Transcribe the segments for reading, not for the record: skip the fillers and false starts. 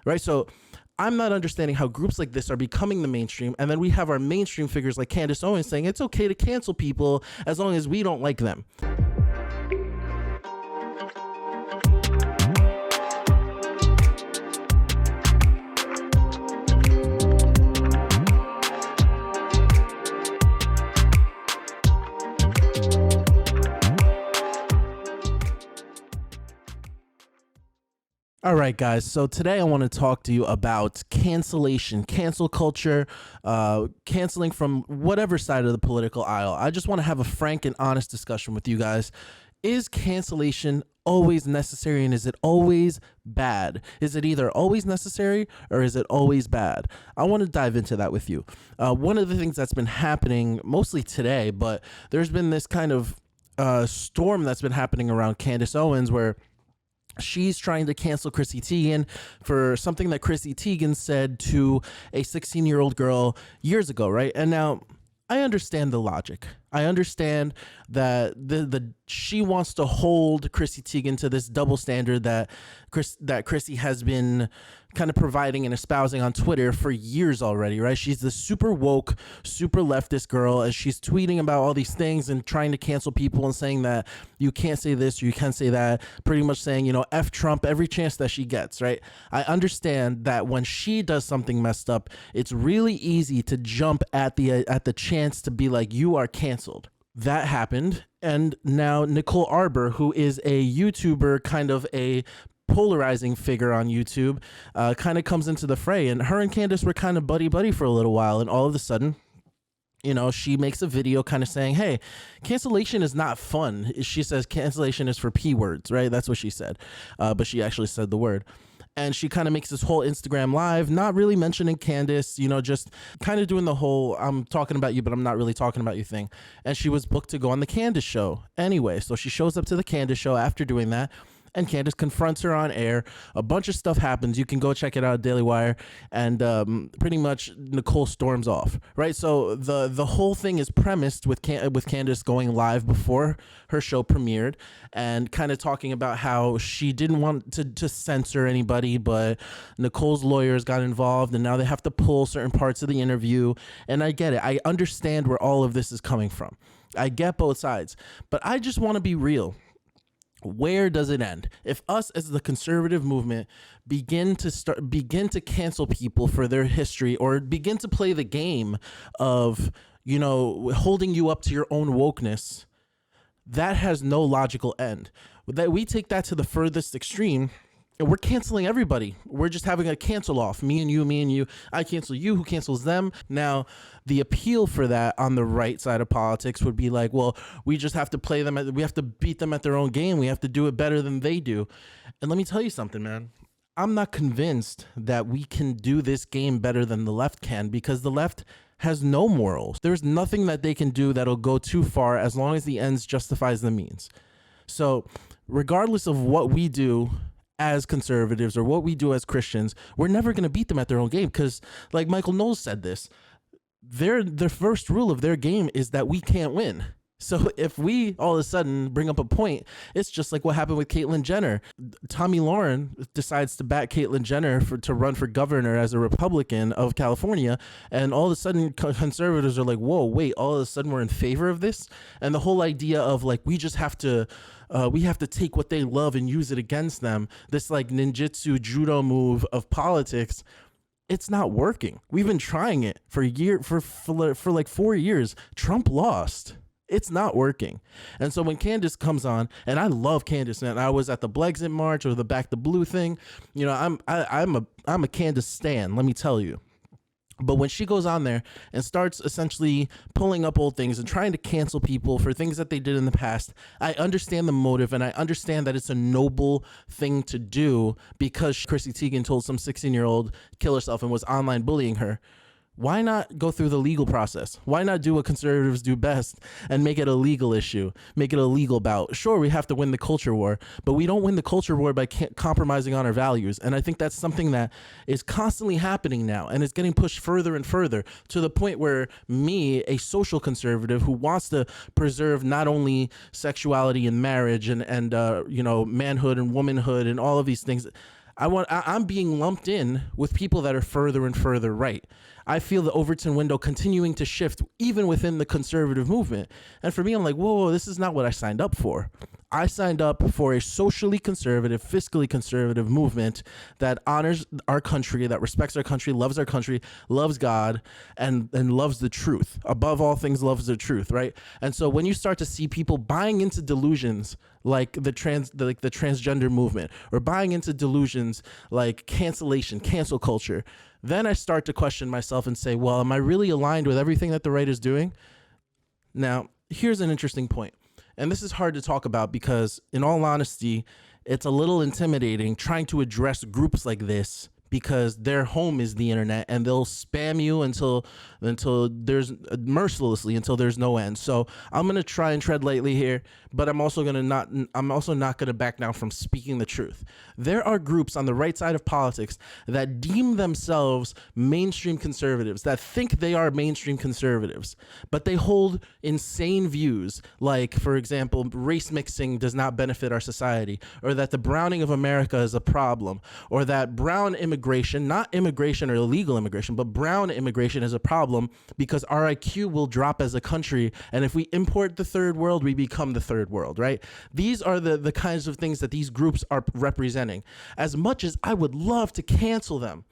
right? So I'm not understanding how groups like this are becoming the mainstream, and then we have our mainstream figures like Candace Owens saying it's okay to cancel people as long as we don't like them. All right, guys. So today I want to talk to you about cancellation, cancel culture, canceling from whatever side of the political aisle. I just want to have a frank and honest discussion with you guys. Is cancellation always necessary, and is it always bad? Is it either always necessary or is it always bad? I want to dive into that with you. One of the things that's been happening mostly today, but there's been this kind of storm that's been happening around Candace Owens where she's trying to cancel Chrissy Teigen for something that Chrissy Teigen said to a 16-year-old girl years ago, right? And now I understand the logic. I understand that she wants to hold Chrissy Teigen to this double standard that Chrissy has been kind of providing and espousing on Twitter for years already, right? She's the super woke, super leftist girl, as she's tweeting about all these things and trying to cancel people and saying that you can't say this or you can't say that, pretty much saying, you know, F Trump every chance that she gets, right? I understand that when she does something messed up, it's really easy to jump at the chance to be like, you are canceled. That happened. And now Nicole Arbour, who is a YouTuber, kind of a polarizing figure on YouTube, kind of comes into the fray, and her and Candace were kind of buddy for a little while, and all of a sudden, you know, she makes a video kind of saying, hey, cancellation is not fun. She says cancellation is for P words, right? That's what she said, but she actually said the word. And she kind of makes this whole Instagram live, not really mentioning Candace, you know, just kind of doing the whole I'm talking about you, but I'm not really talking about you thing. And she was booked to go on the Candace show anyway. So she shows up to the Candace show after doing that, and Candace confronts her on air. A bunch of stuff happens. You can go check it out at Daily Wire. And pretty much Nicole storms off, right? So the whole thing is premised with Candace going live before her show premiered and kind of talking about how she didn't want to censor anybody, but Nicole's lawyers got involved and now they have to pull certain parts of the interview. And I get it. I understand where all of this is coming from. I get both sides, but I just want to be real. Where does it end? If us as the conservative movement begin to cancel people for their history, or begin to play the game of, you know, holding you up to your own wokeness, that has no logical end. That we take that to the furthest extreme, and we're canceling everybody. We're just having a cancel off. Me and you. I cancel you. Who cancels them? Now, the appeal for that on the right side of politics would be like, well, we just have to play them. We have to beat them at their own game. We have to do it better than they do. And let me tell you something, man. I'm not convinced that we can do this game better than the left can, because the left has no morals. There's nothing that they can do that'll go too far as long as the ends justifies the means. So regardless of what we do as conservatives or what we do as Christians, we're never going to beat them at their own game, because like Michael Knowles said this, the first rule of their game is that we can't win. So if we all of a sudden bring up a point, it's just like what happened with Caitlyn Jenner. Tommy Lauren decides to back Caitlyn Jenner to run for governor as a Republican of California, and all of a sudden conservatives are like, whoa, wait, all of a sudden we're in favor of this? And the whole idea of like, we have to take what they love and use it against them, this like ninjutsu judo move of politics, it's not working. We've been trying it for like 4 years. Trump lost. It's not working. And so when Candace comes on, and I love Candace, and I was at the Blexit March or the Back the Blue thing, you know, I'm a Candace stan, let me tell you. But when she goes on there and starts essentially pulling up old things and trying to cancel people for things that they did in the past, I understand the motive, and I understand that it's a noble thing to do because Chrissy Teigen told some 16-year-old kill herself and was online bullying her. Why not go through the legal process? Why not do what conservatives do best and make it a legal issue, make it a legal bout? Sure, we have to win the culture war, but we don't win the culture war by compromising on our values. And I think that's something that is constantly happening now, and it's getting pushed further and further to the point where me, a social conservative who wants to preserve not only sexuality and marriage and you know, manhood and womanhood and all of these things, I'm being lumped in with people that are further and further right. I feel the Overton window continuing to shift even within the conservative movement. And for me, I'm like, whoa, this is not what I signed up for. I signed up for a socially conservative, fiscally conservative movement that honors our country, that respects our country, loves God, and loves the truth. Above all things, loves the truth, right? And so when you start to see people buying into delusions like the transgender movement, or buying into delusions like cancel culture, then I start to question myself and say, well, am I really aligned with everything that the right is doing? Now, here's an interesting point. And this is hard to talk about because, in all honesty, it's a little intimidating trying to address groups like this because their home is the internet and they'll spam you until there's mercilessly until there's no end. So I'm going to try and tread lightly here, but I'm also not going to back down from speaking the truth. There are groups on the right side of politics that deem themselves mainstream conservatives, that think they are mainstream conservatives, but they hold insane views like, for example, race mixing does not benefit our society, or that the browning of America is a problem, or that brown immigration, not immigration or illegal immigration, but brown immigration is a problem because our IQ will drop as a country. And if we import the third world, we become the third world, right? These are the kinds of things that these groups are representing. As much as I would love to cancel them,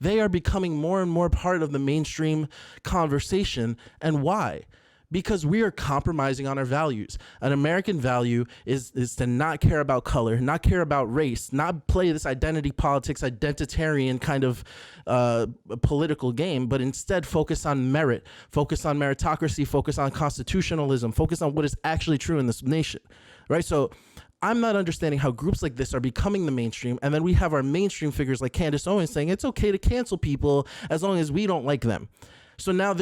they are becoming more and more part of the mainstream conversation. And why? Because we are compromising on our values. An American value is to not care about color, not care about race, not play this identity politics, identitarian kind of political game, but instead focus on merit, focus on meritocracy, focus on constitutionalism, focus on what is actually true in this nation, right? So I'm not understanding how groups like this are becoming the mainstream, and then we have our mainstream figures like Candace Owens saying it's okay to cancel people as long as we don't like them. So now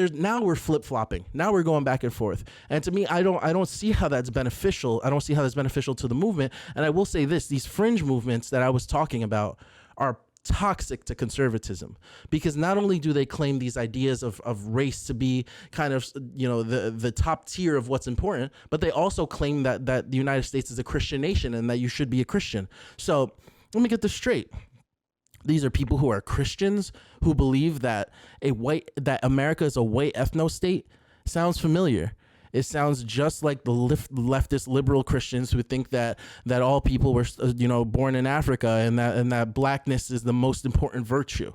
we're flip-flopping. Now we're going back and forth. And to me, I don't see how that's beneficial. I don't see how that's beneficial to the movement. And I will say this, these fringe movements that I was talking about are toxic to conservatism, because not only do they claim these ideas of race to be kind of, the top tier of what's important, but they also claim that the United States is a Christian nation and that you should be a Christian. So let me get this straight. These are people who are Christians who believe that America is a white ethno state. Sounds familiar. It sounds just like the leftist liberal Christians who think that all people were born in Africa and that blackness is the most important virtue.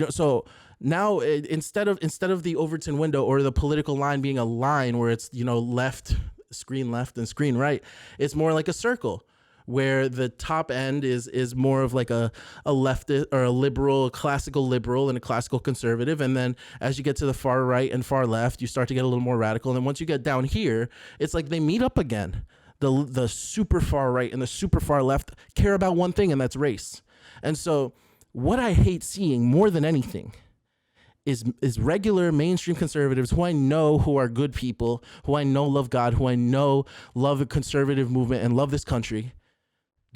So now instead of the Overton window or the political line being a line where it's left and screen right, it's more like a circle, where the top end is more of like a leftist or a liberal, a classical liberal and a classical conservative. And then as you get to the far right and far left, you start to get a little more radical. And then once you get down here, it's like they meet up again. The super far right and the super far left care about one thing, and that's race. And so what I hate seeing more than anything is regular mainstream conservatives who I know who are good people, who I know love God, who I know love a conservative movement and love this country,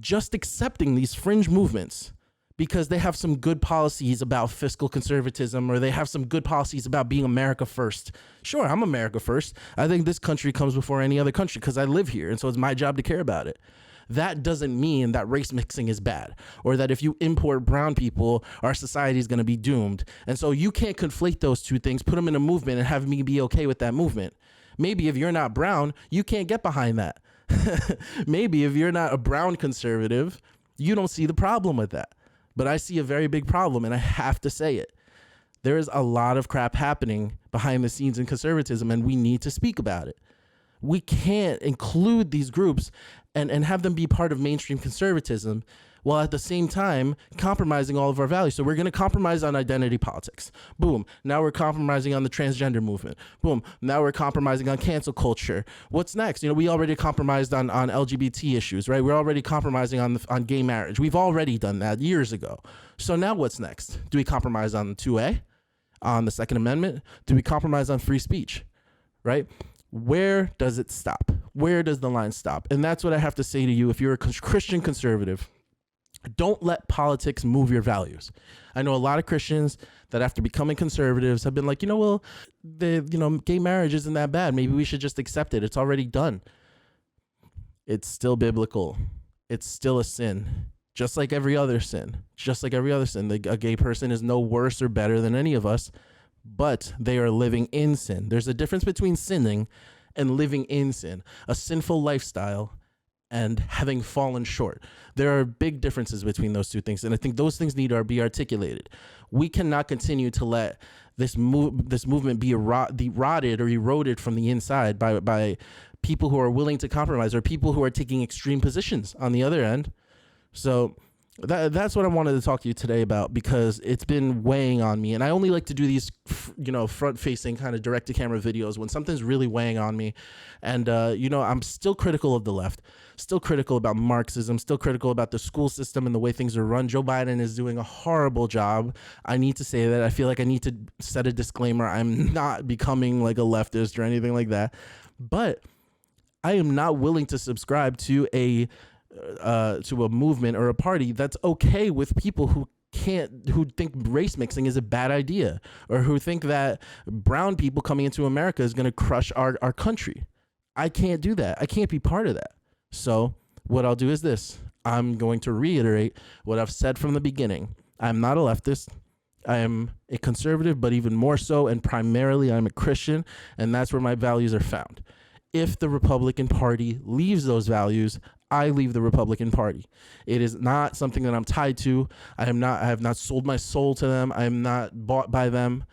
just accepting these fringe movements because they have some good policies about fiscal conservatism, or they have some good policies about being America first. Sure, I'm America first. I think this country comes before any other country because I live here, and so it's my job to care about it. That doesn't mean that race mixing is bad, or that if you import brown people, our society is going to be doomed. And so you can't conflate those two things, put them in a movement, and have me be okay with that movement. Maybe if you're not brown, you can't get behind that. Maybe if you're not a brown conservative, you don't see the problem with that. But I see a very big problem, and I have to say it. There is a lot of crap happening behind the scenes in conservatism, and we need to speak about it. We can't include these groups and have them be part of mainstream conservatism while at the same time compromising all of our values. So we're going to compromise on identity politics. Boom. Now we're compromising on the transgender movement. Boom. Now we're compromising on cancel culture. What's next? We already compromised on LGBT issues, right? We're already compromising on gay marriage. We've already done that years ago. So now what's next? Do we compromise on 2A, on the Second Amendment? Do we compromise on free speech, right? Where does it stop? Where does the line stop? And that's what I have to say to you. If you're a Christian conservative, don't let politics move your values. I know a lot of Christians that after becoming conservatives have been like, gay marriage isn't that bad. Maybe we should just accept it. It's already done. It's still biblical. It's still a sin. just like every other sin. Just like every other sin. A gay person is no worse or better than any of us, but they are living in sin. There's a difference between sinning and living in sin, a sinful lifestyle and having fallen short. There are big differences between those two things, and I think those things need to be articulated. We cannot continue to let this movement be rotted or eroded from the inside by people who are willing to compromise or people who are taking extreme positions on the other end. So that's what I wanted to talk to you today about, because it's been weighing on me, and I only like to do these, front-facing kind of direct-to-camera videos when something's really weighing on me. And I'm still critical of the left, still critical about Marxism, still critical about the school system and the way things are run. Joe Biden is doing a horrible job. I need to say that. I feel like I need to set a disclaimer. I'm not becoming like a leftist or anything like that, but I am not willing to subscribe to a movement or a party that's okay with people who think race mixing is a bad idea, or who think that brown people coming into America is going to crush our country. I can't do that. I can't be part of that. So what I'll do is this. I'm going to reiterate what I've said from the beginning. I'm not a leftist. I am a conservative, but even more so, and primarily I'm a Christian, and that's where my values are found. If the Republican Party leaves those values, I leave the Republican Party. It is not something that I'm tied to. I have not sold my soul to them. I am not bought by them.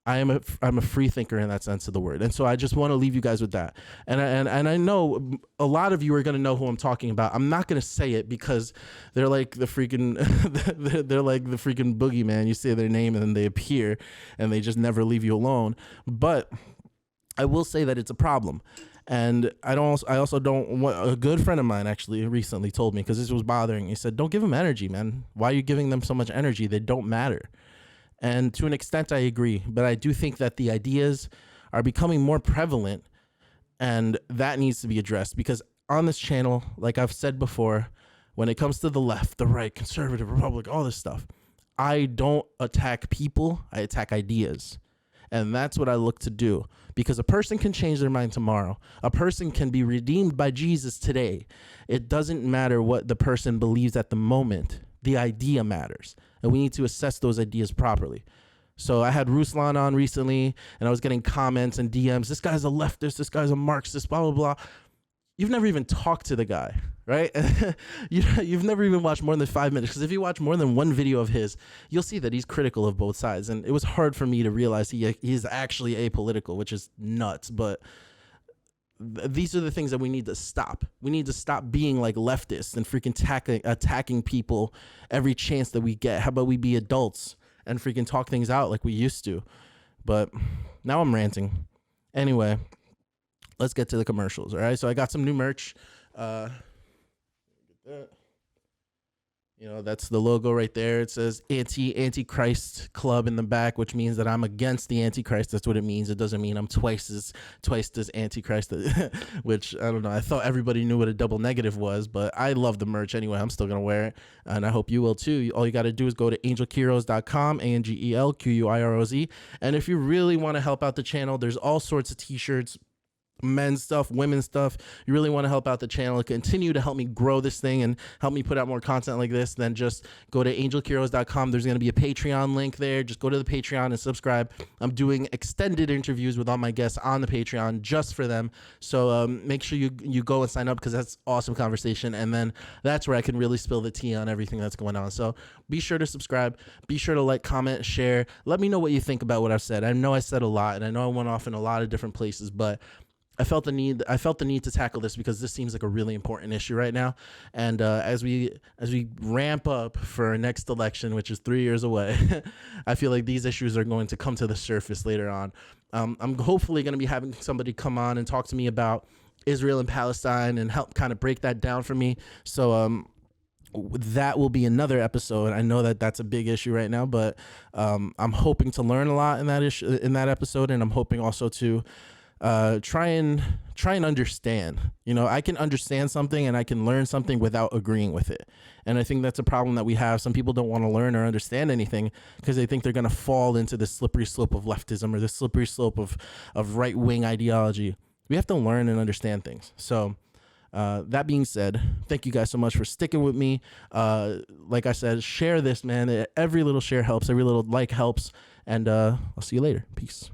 I'm a free thinker in that sense of the word. And so I just want to leave you guys with that. And I know a lot of you are going to know who I'm talking about. I'm not going to say it because they're like the freaking they're like the freaking boogeyman. You say their name and then they appear and they just never leave you alone. But I will say that it's a problem. And I also don't want, a good friend of mine actually recently told me, because this was bothering me. He said, don't give them energy, man. Why are you giving them so much energy? They don't matter. And to an extent, I agree. But I do think that the ideas are becoming more prevalent, and that needs to be addressed. Because on this channel, like I've said before, when it comes to the left, the right, conservative, Republic, all this stuff, I don't attack people. I attack ideas. And that's what I look to do, because a person can change their mind tomorrow. A person can be redeemed by Jesus today. It doesn't matter what the person believes at the moment. The idea matters, and we need to assess those ideas properly. So I had Ruslan on recently, and I was getting comments and DMs. This guy's a leftist. This guy's a Marxist, blah, blah, blah. You've never even talked to the guy, right? You've never even watched more than 5 minutes, because if you watch more than one video of his, you'll see that he's critical of both sides. And it was hard for me to realize he's actually apolitical, which is nuts. But these are the things that we need to stop. We need to stop being like leftists and freaking attacking people every chance that we get. How about we be adults and freaking talk things out like we used to? But now I'm ranting. Anyway, let's get to the commercials. All right. So I got some new merch. That's the logo right there. It says Antichrist Club in the back, which means that I'm against the Antichrist. That's what it means. It doesn't mean I'm twice as Antichrist, which I don't know. I thought everybody knew what a double negative was, but I love the merch anyway. I'm still going to wear it, and I hope you will too. All you got to do is go to angelquiros.com, ANGELQUIROZ. And if you really want to help out the channel, there's all sorts of t-shirts, men's stuff, women's stuff. You really want to help out the channel, continue to help me grow this thing and help me put out more content like this, then just go to angelquiros.com. There's going to be a Patreon link there. Just go to the Patreon and subscribe. I'm doing extended interviews with all my guests on the Patreon just for them. So make sure you go and sign up, because that's awesome conversation. And then that's where I can really spill the tea on everything that's going on. So be sure to subscribe. Be sure to like, comment, share. Let me know what you think about what I've said. I know I said a lot, and I know I went off in a lot of different places, but I felt the need to tackle this, because this seems like a really important issue right now. And as we ramp up for our next election, which is 3 years away, I feel like these issues are going to come to the surface later on. I'm hopefully going to be having somebody come on and talk to me about Israel and Palestine and help kind of break that down for me. So that will be another episode. I know that that's a big issue right now, but I'm hoping to learn a lot in that episode, and I'm hoping also to try and understand. I can understand something and I can learn something without agreeing with it. And I think that's a problem that we have. Some people don't want to learn or understand anything because they think they're going to fall into the slippery slope of leftism or the slippery slope of right-wing ideology. We have to learn and understand things. So That being said, thank you guys so much for sticking with me. Like I said, share this, man. Every little share helps. Every little like helps. And I'll see you later. Peace.